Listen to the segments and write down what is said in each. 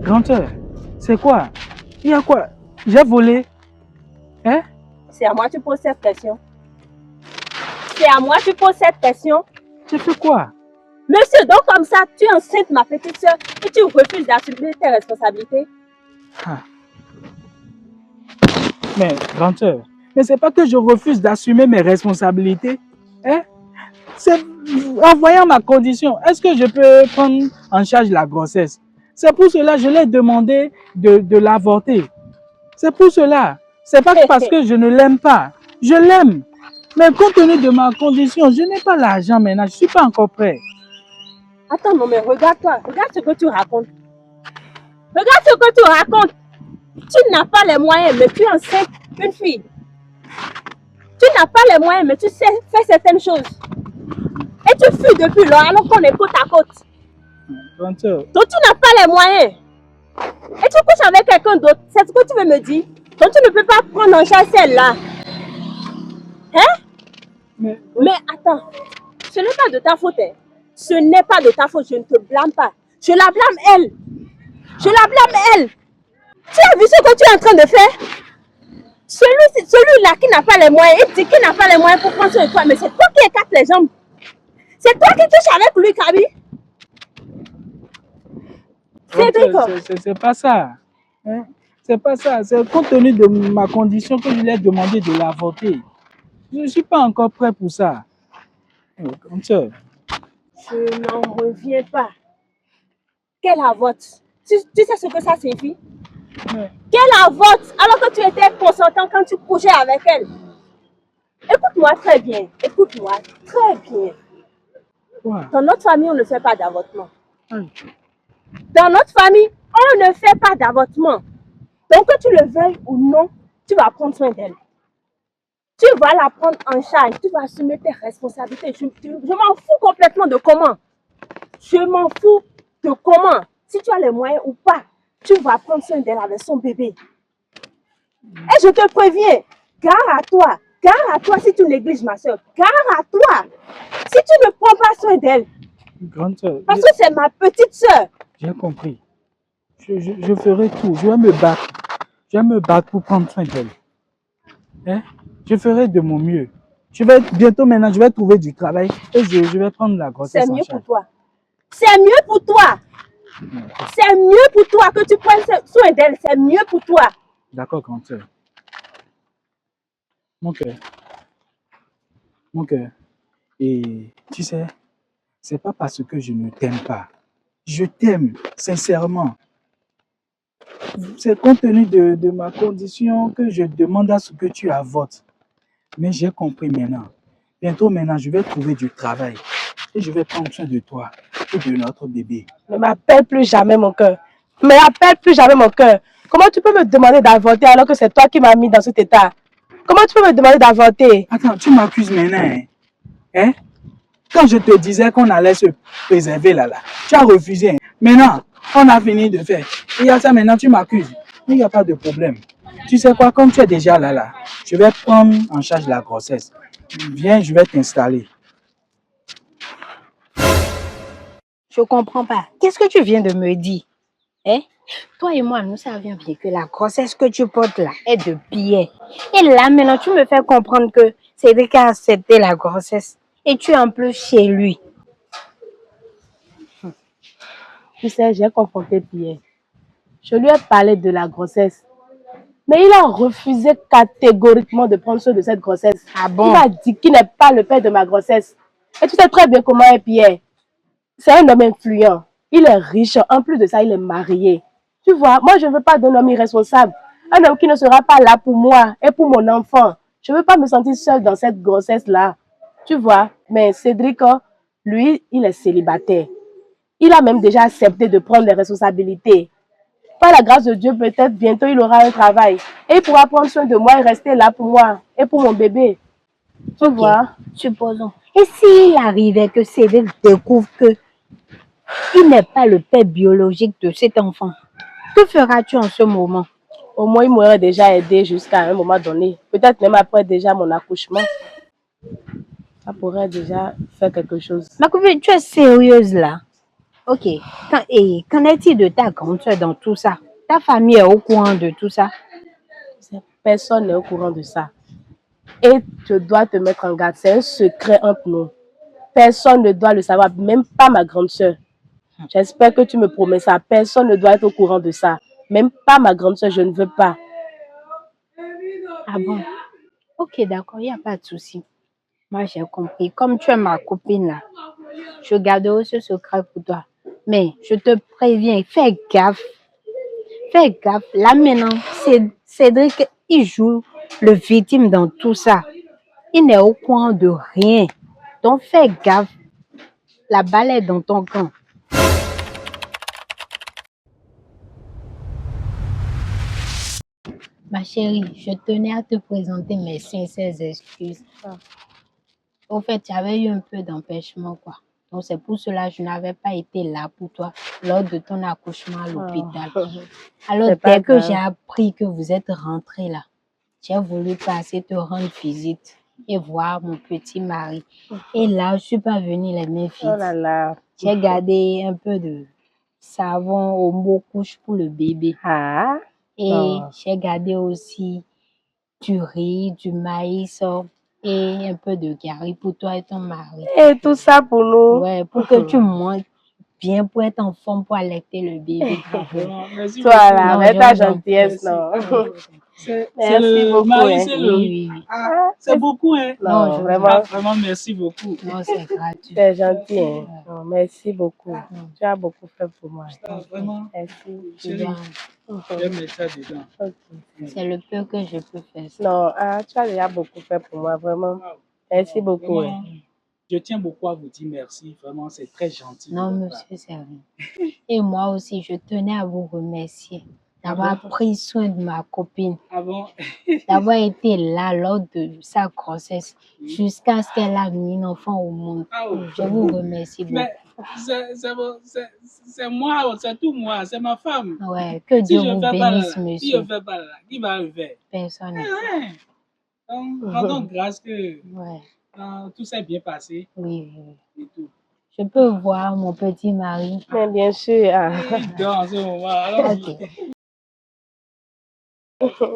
Grandeur, c'est quoi? Il y a quoi? J'ai volé? Hein? C'est à moi que tu poses cette question. C'est à moi que tu poses cette question. Tu fais quoi? Monsieur, donc comme ça, tu enceintes ma petite soeur et tu refuses d'assumer tes responsabilités. Ah. Mais, grandeur, mais c'est pas que je refuse d'assumer mes responsabilités. Hein? C'est en voyant ma condition, est-ce que je peux prendre en charge la grossesse? C'est pour cela que je l'ai demandé de l'avorter. C'est pour cela. C'est pas parce que je ne l'aime pas. Je l'aime. Mais compte tenu de ma condition, je n'ai pas l'argent maintenant. Je ne suis pas encore prêt. Attends, non, mais regarde-toi. Regarde ce que tu racontes. Regarde ce que tu racontes. Tu n'as pas les moyens, mais tu enceintes une fille. Tu n'as pas les moyens, mais tu sais faire certaines choses. Et tu fuis depuis lors alors qu'on est côte à côte. Donc tu n'as pas les moyens. Et tu couches avec quelqu'un d'autre. C'est ce que tu veux me dire? Donc tu ne peux pas prendre en charge celle-là. Hein? Mais attends. Ce n'est pas de ta faute. Hein. Ce n'est pas de ta faute. Je ne te blâme pas. Je la blâme elle. Je la blâme elle. Tu as vu ce que tu es en train de faire? Celui-là qui n'a pas les moyens, il dit qu'il n'a pas les moyens pour prendre soin de toi. Mais c'est toi qui écartes les jambes. C'est toi qui touches avec lui, Kabi. C'est pas ça. Hein? C'est pas ça. C'est compte tenu de ma condition que je lui ai demandé de l'avorter. Je ne suis pas encore prêt pour ça. Comme ça. Je n'en reviens pas. Quelle avorte? Tu sais ce que ça signifie? Quelle avorte alors que tu étais consentant quand tu couchais avec elle? Écoute-moi très bien. Écoute-moi très bien. Ouais. Dans notre famille, on ne fait pas d'avortement. Dans notre famille, on ne fait pas d'avortement. Donc que tu le veuilles ou non, tu vas prendre soin d'elle. Tu vas la prendre en charge. Tu vas assumer tes responsabilités. Je m'en fous complètement de comment. Je m'en fous de comment. Si tu as les moyens ou pas, tu vas prendre soin d'elle avec son bébé. Et je te préviens, gare à toi. Gare à toi si tu négliges ma soeur. Gare à toi. Si tu ne prends pas soin d'elle. Grande soeur. Parce que c'est ma petite soeur. J'ai compris. Je ferai tout. Je vais me battre. Je vais me battre pour prendre soin d'elle. Hein? Je ferai de mon mieux. Bientôt maintenant, je vais trouver du travail et je vais prendre la grossesse. C'est mieux pour toi. C'est mieux pour toi. C'est mieux pour toi que tu prennes soin d'elle. C'est mieux pour toi. D'accord, grande soeur. Mon cœur. Mon cœur. Et tu sais, c'est pas parce que je ne t'aime pas. Je t'aime, sincèrement. C'est compte tenu de ma condition que je demande à ce que tu avortes. Mais j'ai compris maintenant. Bientôt maintenant, je vais trouver du travail. Et je vais prendre soin de toi et de notre bébé. Ne m'appelle plus jamais mon cœur. Ne m'appelle plus jamais mon cœur. Comment tu peux me demander d'avorter alors que c'est toi qui m'as mis dans cet état? Comment tu peux me demander d'avorter? Attends, tu m'accuses maintenant. Hein? Quand je te disais qu'on allait se préserver là, tu as refusé. Maintenant, on a fini de faire. Il y a ça maintenant, tu m'accuses. Il n'y a pas de problème. Tu sais quoi, comme tu es déjà là, je vais prendre en charge la grossesse. Viens, je vais t'installer. Je comprends pas. Qu'est-ce que tu viens de me dire? Hein? Toi et moi, nous savions bien que la grossesse que tu portes là est de Pierre. Et là, maintenant, tu me fais comprendre que Cédric a accepté la grossesse. Et tu es en plus chez lui. Tu sais, j'ai confronté Pierre. Je lui ai parlé de la grossesse. Mais il a refusé catégoriquement de prendre soin de cette grossesse. Ah bon? Il m'a dit qu'il n'est pas le père de ma grossesse. Et tu sais très bien comment est Pierre. C'est un homme influent. Il est riche. En plus de ça, il est marié. Tu vois, moi, je ne veux pas d'un homme irresponsable. Un homme qui ne sera pas là pour moi et pour mon enfant. Je ne veux pas me sentir seule dans cette grossesse-là. Tu vois, mais Cédric, lui, il est célibataire. Il a même déjà accepté de prendre les responsabilités. Par la grâce de Dieu, peut-être bientôt il aura un travail. Et il pourra prendre soin de moi et rester là pour moi et pour mon bébé. Tu vois? Supposons. Et s'il arrivait que Cédric découvre que il n'est pas le père biologique de cet enfant, que feras-tu en ce moment? Au moins, il m'aurait déjà aidé jusqu'à un moment donné. Peut-être même après déjà mon accouchement. Ça pourrait déjà faire quelque chose. Ma copine, tu es sérieuse là? Ok. Et qu'en est-il de ta grande soeur dans tout ça? Ta famille est au courant de tout ça? Personne n'est au courant de ça. Et je dois te mettre en garde, c'est un secret entre nous. Personne ne doit le savoir, même pas ma grande soeur. J'espère que tu me promets ça. Personne ne doit être au courant de ça. Même pas ma grande soeur, je ne veux pas. Ah bon? Ok, d'accord, il n'y a pas de souci. Moi, j'ai compris. Comme tu es ma copine là, je garderai ce secret pour toi. Mais je te préviens, fais gaffe. Fais gaffe. Là maintenant, Cédric, il joue le victime dans tout ça. Il n'est au courant de rien. Donc fais gaffe. La balle est dans ton camp. Ma chérie, je tenais à te présenter mes sincères excuses. Au fait, j'avais eu un peu d'empêchement, quoi. Donc, c'est pour cela que je n'avais pas été là pour toi lors de ton accouchement à l'hôpital. Alors, dès que j'ai appris que vous êtes rentré là, j'ai voulu passer te rendre visite et voir mon petit mari. Et là, je ne suis pas venue les mains vides. Oh là là. J'ai gardé un peu de savon au mot couche pour le bébé. Ah. Et j'ai gardé aussi du riz, du maïs et un peu de gari pour toi et ton mari. Et tout ça pour nous? Ouais, pour que tu manges bien, pour être en forme, pour allaiter le bébé. Merci Toi beaucoup. là, Non, avec je ta vous en gentillesse, prie. non. C'est Merci le beaucoup, mari, hein. c'est Oui, le... oui, oui. Ah, c'est beaucoup, hein? Non, Non, je vraiment. Ah, vraiment, merci beaucoup. Non, c'est gratuit. C'est gentil, hein. Non, merci beaucoup. Tu as beaucoup fait pour moi. Ah, vraiment, Merci. chérie, je vais mettre ça dedans. Ok. C'est le peu que je peux faire. Non, tu as déjà beaucoup fait pour moi, vraiment. Merci beaucoup. Vraiment, Hein. je tiens beaucoup à vous dire merci. Vraiment, c'est très gentil. de Non, votre part. monsieur, c'est rien. Et moi aussi, je tenais à vous remercier d'avoir pris soin de ma copine, Ah bon? d'avoir été là lors de sa grossesse jusqu'à ce qu'elle a mis un enfant au monde. Ah, oh. Je vous remercie beaucoup. Mais c'est moi, c'est tout moi, c'est ma femme. Ouais, que Si Dieu je vous ne fais pas bénisse, là, si je monsieur. ne fais pas là, qui va le faire? Personne. Rien. Donc, rendons grâce que Ouais, tout s'est bien passé oui, oui. et tout. Je peux voir mon petit mari. Mais bien sûr. Il dort en ce moment. Alors, Ok.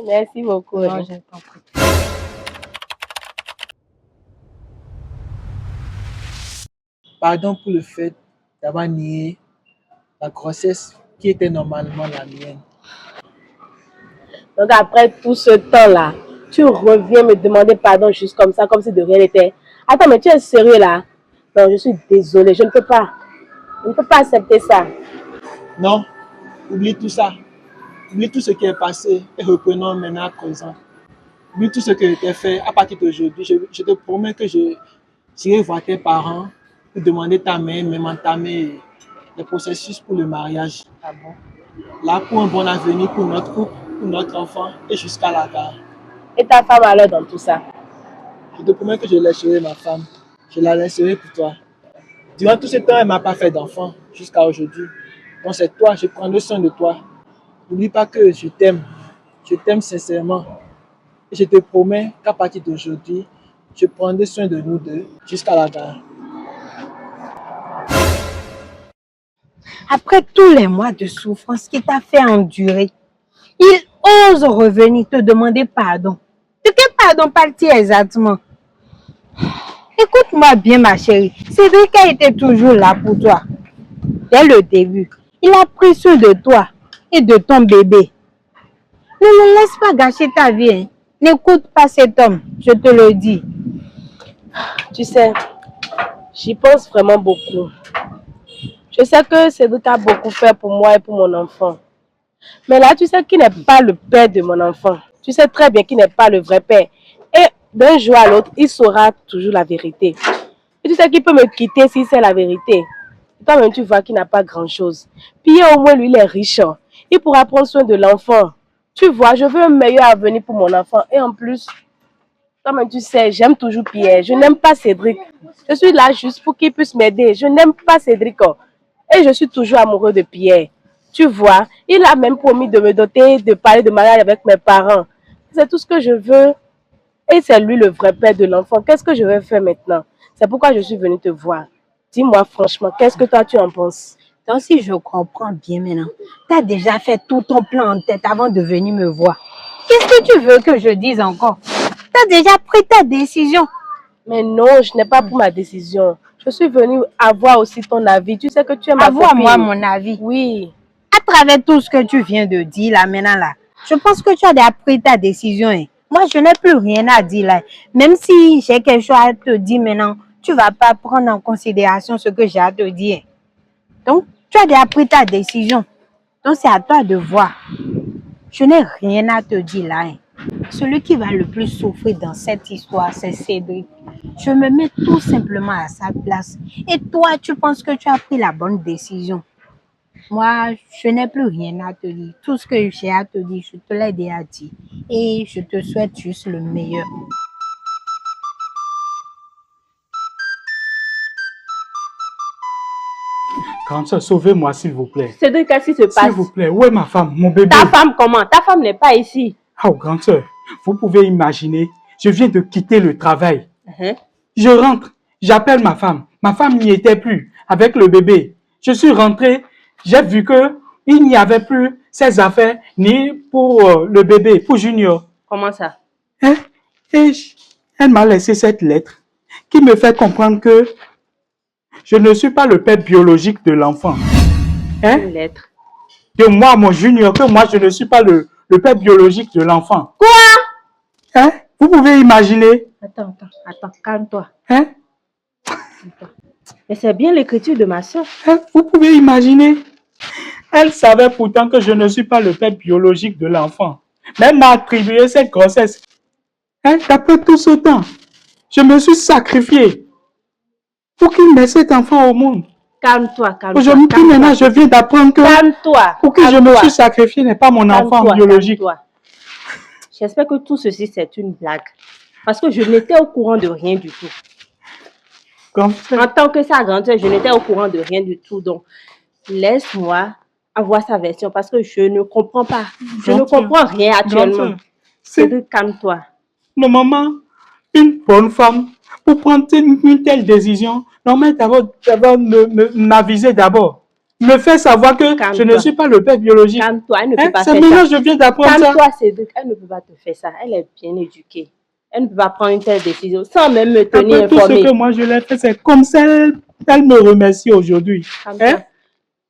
Merci beaucoup. Non, Hein. je t'en prie. Pardon pour le fait d'avoir nié la grossesse qui était normalement la mienne. Donc après tout ce temps-là, tu reviens me demander pardon juste comme ça, comme si de rien n'était. Attends, mais tu es sérieux là? Non, je suis désolée, je ne peux pas. Je ne peux pas accepter ça. Non, oublie tout ça. Oublie tout ce qui est passé et reprenons maintenant à présent. Oublie tout ce qui a été fait à partir d'aujourd'hui. Je te promets que j'irai voir tes parents pour demander ta main, même entamer le processus pour le mariage. Ah bon? Là, pour un bon avenir pour notre couple, pour notre enfant et jusqu'à la gare. Et ta femme alors dans tout ça? Je te promets que je laisserai ma femme. Je la laisserai pour toi. Durant tout ce temps, elle ne m'a pas fait d'enfant jusqu'à aujourd'hui. Donc c'est toi, je prendrai soin de toi. N'oublie pas que je t'aime sincèrement. Et je te promets qu'à partir d'aujourd'hui, je prendrai soin de nous deux jusqu'à la gare. Après tous les mois de souffrance qu'il t'a fait endurer, il ose revenir te demander pardon. De quel pardon parle-t-il exactement? Écoute-moi bien, ma chérie. Cédric a été toujours là pour toi. Dès le début, il a pris soin de toi et de ton bébé. Ne le laisse pas gâcher ta vie. Hein. N'écoute pas cet homme, je te le dis. Tu sais, j'y pense vraiment beaucoup. Je sais que Cédric a beaucoup fait pour moi et pour mon enfant. Mais là, tu sais qu'il n'est pas le père de mon enfant. Tu sais très bien qu'il n'est pas le vrai père. Et d'un jour à l'autre, il saura toujours la vérité. Et tu sais qu'il peut me quitter si c'est la vérité. Toi-même, tu vois qu'il n'a pas grand-chose. Puis au moins, lui, il est riche. Il pourra prendre soin de l'enfant. Tu vois, je veux un meilleur avenir pour mon enfant. Et en plus, toi-même, tu sais, j'aime toujours Pierre. Je n'aime pas Cédric. Je suis là juste pour qu'il puisse m'aider. Je n'aime pas Cédric. Et je suis toujours amoureux de Pierre. Tu vois, il a même promis de me doter, de parler de mariage avec mes parents. C'est tout ce que je veux. Et c'est lui le vrai père de l'enfant. Qu'est-ce que je vais faire maintenant? C'est pourquoi je suis venue te voir. Dis-moi franchement, qu'est-ce que toi tu en penses? Donc, si je comprends bien maintenant, tu as déjà fait tout ton plan en tête avant de venir me voir. Qu'est-ce que tu veux que je dise encore? Tu as déjà pris ta décision. Mais non, je n'ai pas pris ma décision. Je suis venue avoir aussi ton avis. Tu sais que tu es ma Avoir copine. moi mon avis. Oui. À travers tout ce que tu viens de dire là maintenant là, je pense que tu as déjà pris ta décision. Hein. Moi, je n'ai plus rien à dire là. Même si j'ai quelque chose à te dire maintenant, tu ne vas pas prendre en considération ce que j'ai à te dire. Donc, tu as déjà pris ta décision. Donc, c'est à toi de voir. Je n'ai rien à te dire là. Hein. Celui qui va le plus souffrir dans cette histoire, c'est Cédric. Je me mets tout simplement à sa place. Et toi, tu penses que tu as pris la bonne décision. Moi, je n'ai plus rien à te dire. Tout ce que j'ai à te dire, je te l'ai déjà dit. Et je te souhaite juste le meilleur. Grande sœur, sauvez-moi s'il vous plaît. Cédric, qu'est-ce qui se passe? S'il vous plaît, où est ma femme, mon bébé? Ta femme comment? Ta femme n'est pas ici. Oh, grande sœur, vous pouvez imaginer, je viens de quitter le travail. Je rentre, j'appelle ma femme. Ma femme n'y était plus avec le bébé. Je suis rentré, j'ai vu que il n'y avait plus ses affaires ni pour le bébé, pour Junior. Comment ça? Hein? Et elle m'a laissé cette lettre qui me fait comprendre que je ne suis pas le père biologique de l'enfant. Hein? Une lettre. De moi, mon Junior, que moi, je ne suis pas le père biologique de l'enfant. Quoi? Hein? Vous pouvez imaginer? Attends, calme-toi. Hein? Mais c'est bien l'écriture de ma soeur. Hein? Vous pouvez imaginer? Elle savait pourtant que je ne suis pas le père biologique de l'enfant. Mais elle m'a attribué cette grossesse. Hein? D'après tout ce temps, je me suis sacrifié pour qu'il mette cet enfant au monde. Calme-toi. Aujourd'hui, maintenant, je viens d'apprendre que Calme-toi. pour qui je me suis sacrifié n'est pas mon enfant biologique. Calme-toi. J'espère que tout ceci, c'est une blague. Parce que je n'étais au courant de rien du tout. En tant que sa grande sœur, je n'étais au courant de rien du tout. Donc, laisse-moi avoir sa version parce que je ne comprends pas. Je ne comprends rien actuellement. Cédric, calme-toi. Normalement, une bonne femme, pour prendre une telle décision, normalement, d'abord m'aviser d'abord. Me faire savoir que je ne suis pas le père biologique. Calme-toi, elle ne peut pas faire ça. C'est maintenant que je viens d'apprendre ça. Calme-toi, Cédric, elle ne peut pas te faire ça. Elle est bien éduquée. Elle ne peut pas prendre une telle décision sans même me tenir informée. Tout ce que moi je l'ai fait, c'est comme ça, elle me remercie aujourd'hui.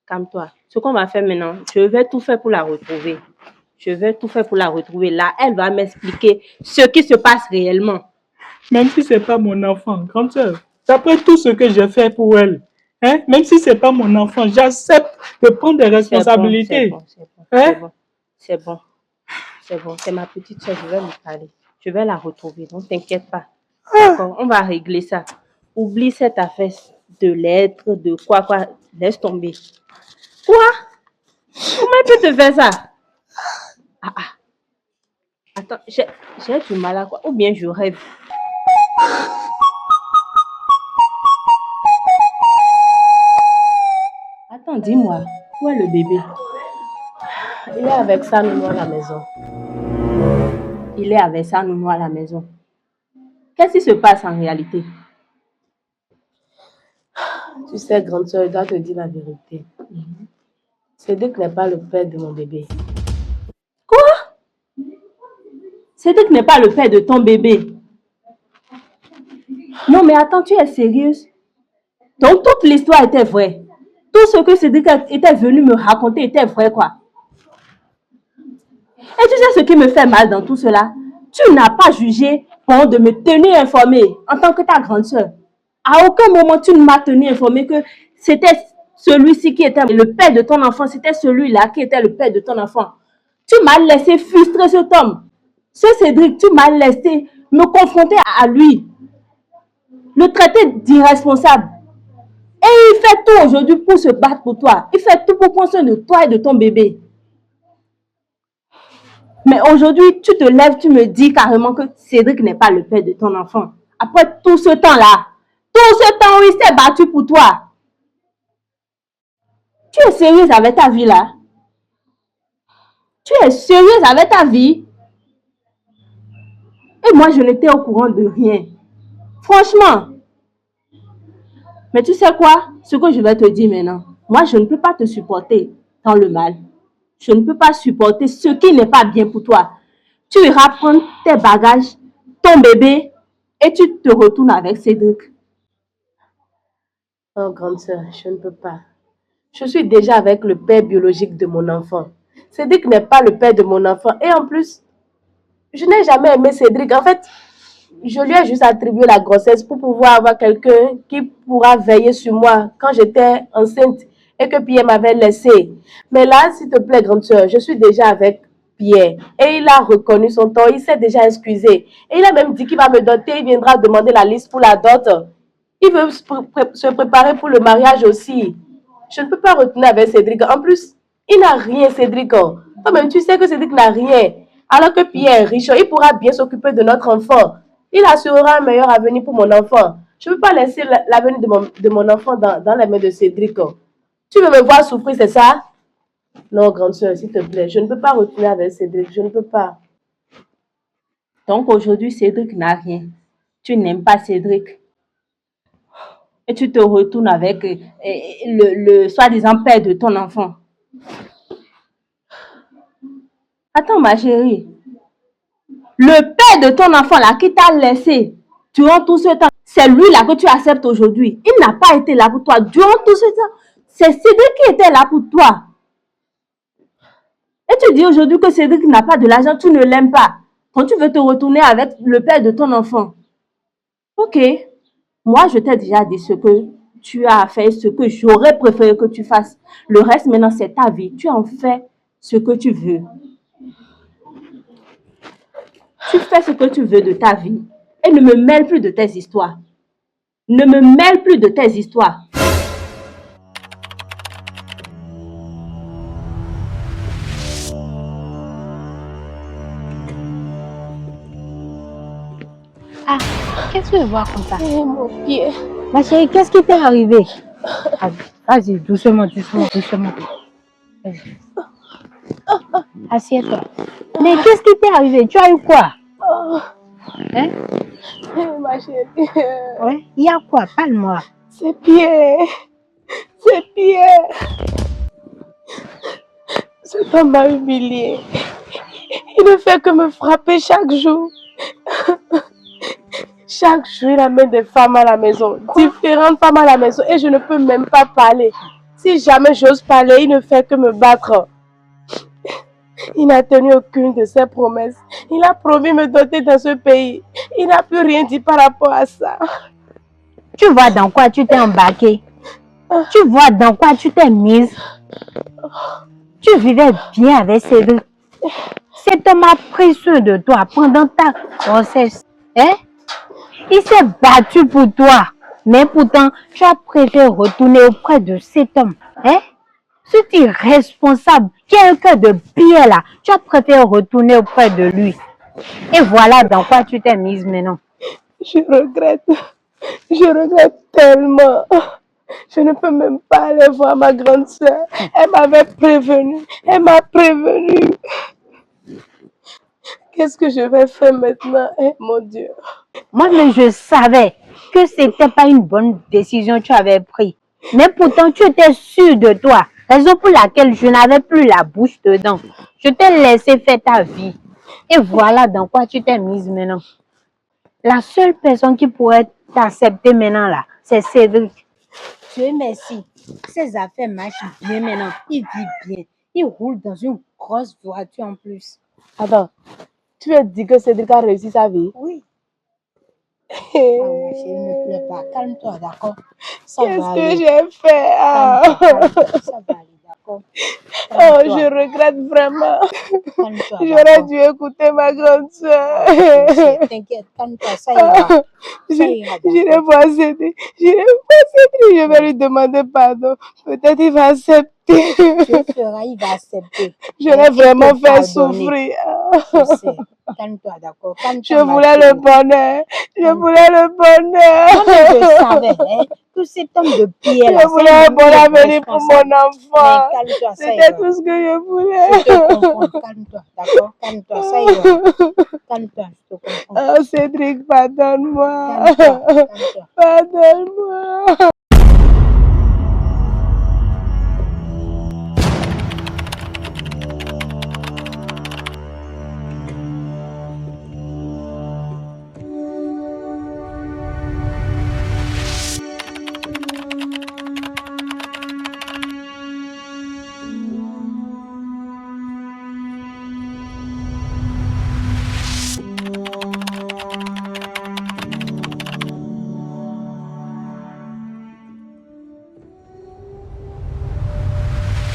Calme-toi. Ce qu'on va faire maintenant, je vais tout faire pour la retrouver. Là, elle va m'expliquer ce qui se passe réellement. Même si ce n'est pas mon enfant, grande sœur, d'après tout ce que j'ai fait pour elle, même si ce n'est pas mon enfant, j'accepte de prendre des responsabilités. C'est bon. C'est ma petite soeur, je vais lui parler. Je vais la retrouver, ne t'inquiète pas. D'accord, on va régler ça. Oublie cette affaire de lettres, de quoi. Laisse tomber. Quoi? Comment elle peut te faire ça? Attends, j'ai du mal à quoi? Ou bien je rêve. Attends, dis-moi, où est le bébé? Il est avec sa nounou à la maison. Qu'est-ce qui se passe en réalité? Tu sais, grande soeur, je dois te dire la vérité. Cédric n'est pas le père de mon bébé. Quoi? Cédric n'est pas le père de ton bébé? Non, mais attends, tu es sérieuse? Donc, toute l'histoire était vraie. Tout ce que Cédric était venu me raconter était vrai, quoi. Et tu sais ce qui me fait mal dans tout cela? Tu n'as pas jugé bon de me tenir informée en tant que ta grande soeur. À aucun moment, tu ne m'as tenu informée que c'était celui-ci qui était le père de ton enfant. C'était celui-là qui était le père de ton enfant. Tu m'as laissé frustrer cet homme. Ce Cédric, tu m'as laissé me confronter à lui. Le traiter d'irresponsable. Et il fait tout aujourd'hui pour se battre pour toi. Il fait tout pour prendre soin de toi et de ton bébé. Mais aujourd'hui, tu te lèves, tu me dis carrément que Cédric n'est pas le père de ton enfant. Après tout ce temps-là, tout ce temps où il s'est battu pour toi. Tu es sérieuse avec ta vie là? Tu es sérieuse avec ta vie? Et moi, je n'étais au courant de rien. Franchement. Mais tu sais quoi? Ce que je vais te dire maintenant. Moi, je ne peux pas te supporter dans le mal. Je ne peux pas supporter ce qui n'est pas bien pour toi. Tu iras prendre tes bagages, ton bébé, et tu te retournes avec Cédric. Oh, grande sœur, je ne peux pas. Je suis déjà avec le père biologique de mon enfant. Cédric n'est pas le père de mon enfant. Et en plus, je n'ai jamais aimé Cédric. En fait, je lui ai juste attribué la grossesse pour pouvoir avoir quelqu'un qui pourra veiller sur moi quand j'étais enceinte et que Pierre m'avait laissé. Mais là, s'il te plaît, grande sœur, je suis déjà avec Pierre. Et il a reconnu son tort, il s'est déjà excusé. Et il a même dit qu'il va me doter, il viendra demander la liste pour la dot. Il veut se préparer pour le mariage aussi. Je ne peux pas retourner avec Cédric. En plus, il n'a rien, Cédric. Toi-même, tu sais que Cédric n'a rien. Alors que Pierre est riche, il pourra bien s'occuper de notre enfant. Il assurera un meilleur avenir pour mon enfant. Je ne peux pas laisser l'avenir de mon enfant dans les mains de Cédric. Tu veux me voir souffrir, c'est ça? Non, grande soeur, s'il te plaît, je ne peux pas retourner avec Cédric. Je ne peux pas. Donc aujourd'hui, Cédric n'a rien. Tu n'aimes pas Cédric. Et tu te retournes avec le soi-disant père de ton enfant. Attends, ma chérie. Le père de ton enfant là qui t'a laissé durant tout ce temps, c'est lui là que tu acceptes aujourd'hui. Il n'a pas été là pour toi durant tout ce temps. C'est Cédric qui était là pour toi. Et tu dis aujourd'hui que Cédric n'a pas de l'argent, tu ne l'aimes pas. Quand tu veux te retourner avec le père de ton enfant. Ok. Moi, je t'ai déjà dit ce que tu as fait, ce que j'aurais préféré que tu fasses. Le reste, maintenant, c'est ta vie. Tu en fais ce que tu veux. Tu fais ce que tu veux de ta vie. Et ne me mêle plus de tes histoires. Ne me mêle plus de tes histoires. Ah, qu'est-ce que je vois comme ça? Mon pied. Ma chérie, qu'est-ce qui t'est arrivé? Vas-y, doucement, doucement, doucement. Assieds-toi. Mais qu'est-ce qui t'est arrivé? Tu as eu quoi? Hein? Ma chérie. Ouais, il y a quoi? Parle-moi. C'est Pierre. C'est Pierre. Cet homme m'a humilié. Il ne fait que me frapper chaque jour. Chaque jour, il amène des femmes à la maison, différentes femmes à la maison, et je ne peux même pas parler. Si jamais j'ose parler, il ne fait que me battre. Il n'a tenu aucune de ses promesses. Il a promis me doter dans ce pays. Il n'a plus rien dit par rapport à ça. Tu vois dans quoi tu t'es embarqué? Tu vois dans quoi tu t'es mise? Tu vivais bien avec Cédric. Cet homme a pris soin de toi pendant ta grossesse. Hein? Il s'est battu pour toi. Mais pourtant, tu as préféré retourner auprès de cet homme. Hein? Cet irresponsable qui a un cœur de pierre là, tu as préféré retourner auprès de lui. Et voilà dans quoi tu t'es mise maintenant. Je regrette. Je regrette tellement. Je ne peux même pas aller voir ma grande sœur. Elle m'avait prévenue. Elle m'a prévenue. Qu'est-ce que je vais faire maintenant, hein, mon Dieu? Moi-même, je savais que ce n'était pas une bonne décision que tu avais prise. Mais pourtant, tu étais sûre de toi. Raison pour laquelle je n'avais plus la bouche dedans. Je t'ai laissé faire ta vie. Et voilà dans quoi tu t'es mise maintenant. La seule personne qui pourrait t'accepter maintenant là, c'est Cédric. Dieu merci. Ses affaires marchent bien maintenant. Il vit bien. Il roule dans une grosse voiture en plus. Attends, tu veux dire que Cédric a réussi sa vie? Oui. Oh, ma chérie, ne pleure pas. Calme-toi, d'accord? Qu'est-ce que j'ai fait? Ah. Ça va aller, d'accord? Oh, je regrette vraiment. J'aurais dû écouter ma grande soeur. T'inquiète, calme-toi, ça ira. J'irai voir Cédric. Je vais lui demander pardon. Peut-être il va accepter. Dieu fera, il va accepter. Je l'ai vraiment fait souffrir. Je sais. Calme-toi, d'accord? Je voulais le bonheur. Je voulais le bonheur. Moi, je savais que cet homme de pierre là, je voulais un bon avenir pour mon enfant. C'était tout ce que je voulais. Je te comprends. Calme-toi, d'accord? Calme-toi, ça ira. Calme-toi, je te comprends. Oh, Cédric, pardonne-moi. Calme-toi, calme-toi. Pardonne-moi.